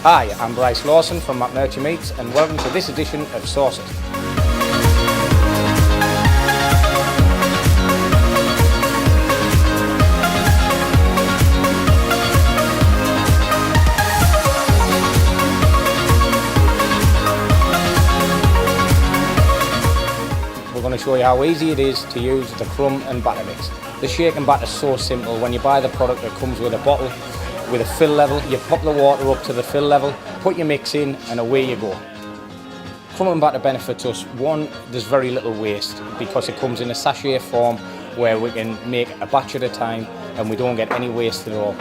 Hi, I'm Bryce Lawson from McMurtry Meats and welcome to this edition of Sauce It. We're going to show you how easy it is to use the crumb and batter mix. The shake and batter is so simple. When you buy the product, it comes with a bottle with a fill level. You pop the water up to the fill level, put your mix in and away you go. Crumb and batter benefits us. One, there's very little waste because it comes in a sachet form where we can make a batch at a time and we don't get any waste at all.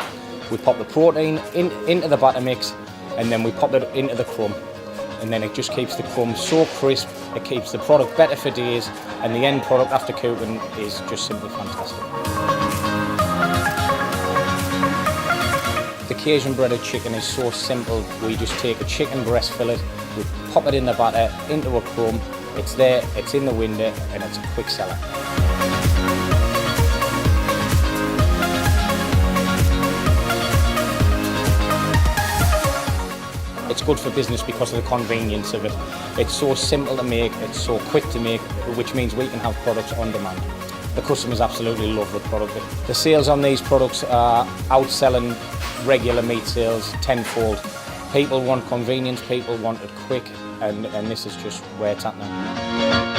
We pop the protein into the batter mix and then we pop it into the crumb, and then it just keeps the crumb so crisp, it keeps the product better for days, and the end product after cooking is just simply fantastic. The Cajun breaded chicken is so simple. We just take a chicken breast fillet, we pop it in the batter, into a crumb, it's there, it's in the window, and it's a quick seller. It's good for business because of the convenience of it. It's so simple to make, it's so quick to make, which means we can have products on demand. The customers absolutely love the product. The sales on these products are outselling regular meat sales tenfold. People want convenience, people want it quick, and this is just where it's at now.